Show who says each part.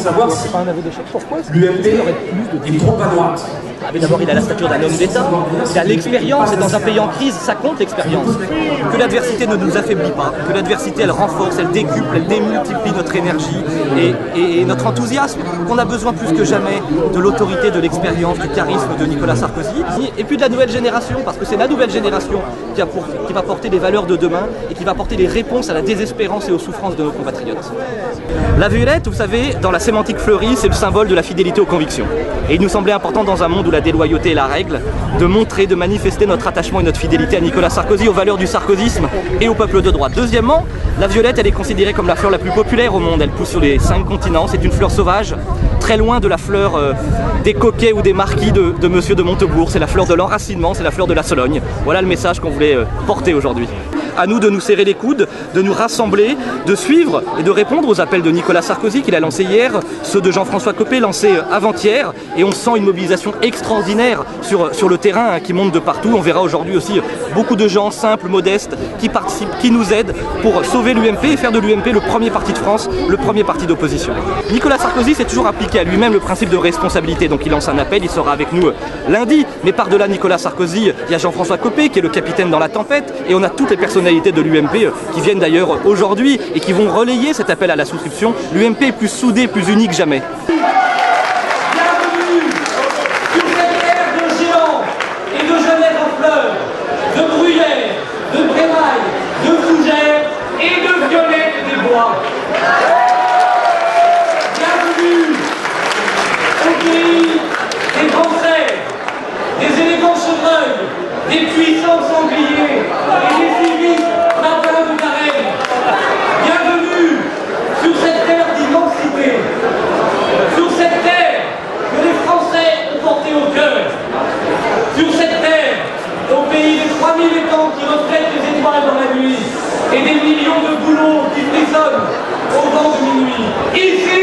Speaker 1: savoir si l'UMP est trop à droite.
Speaker 2: D'abord, il a la stature d'un homme d'État, il a l'expérience, et dans un pays en crise, ça compte l'expérience. Que l'adversité ne nous affaiblit pas, que l'adversité, elle renforce, elle décuple, elle démultiplie notre énergie et notre enthousiasme, qu'on a besoin plus que jamais de l'autorité, de l'expérience, du charisme de Nicolas Sarkozy, et puis de la nouvelle génération, parce que c'est la nouvelle génération qui va porter les valeurs de demain et qui va porter les réponses à la désespérance et aux souffrances de nos compatriotes. La violette, vous savez, dans la sémantique fleurie, c'est le symbole de la fidélité aux convictions. Et il nous semblait important, dans un monde où la déloyauté est la règle, de montrer, de manifester notre attachement et notre fidélité à Nicolas Sarkozy, aux valeurs du sarkozysme et au peuple de droite. Deuxièmement, la violette, elle est considérée comme la fleur la plus populaire au monde. Elle pousse sur les 5 continents, c'est une fleur sauvage, très loin de la fleur des coquets ou des marquis de Monsieur de Montebourg. C'est la fleur de l'enracinement, c'est la fleur de la Sologne. Voilà le message qu'on voulait porter aujourd'hui. À nous de nous serrer les coudes, de nous rassembler, de suivre et de répondre aux appels de Nicolas Sarkozy qu'il a lancés hier, ceux de Jean-François Copé lancés avant-hier, et on sent une mobilisation extraordinaire sur le terrain qui monte de partout. On verra aujourd'hui aussi beaucoup de gens simples, modestes, qui participent, qui nous aident pour sauver l'UMP et faire de l'UMP le premier parti de France, le premier parti d'opposition. Nicolas Sarkozy s'est toujours appliqué à lui-même le principe de responsabilité, donc il lance un appel, il sera avec nous lundi, mais par-delà Nicolas Sarkozy, il y a Jean-François Copé qui est le capitaine dans la tempête, et on a toutes les personnalités de l'UMP qui viennent d'ailleurs aujourd'hui et qui vont relayer cet appel à la souscription. L'UMP est plus soudée, plus unie que jamais.
Speaker 3: Bienvenue sur cette terre de géants et de jeunesse en fleurs, de bruyères, de brémailles, de fougères et de violettes des bois. Bienvenue au pays des grands cerfs, des élégants chevreuils, des puissants sangliers et des civiques matins de carène. Bienvenue sur cette terre d'immensité, sur cette terre que les Français ont portée au cœur, sur cette terre, au pays des 3000 étangs qui reflètent les étoiles dans la nuit et des millions de bouleaux qui frissonnent au vent de minuit. Ici,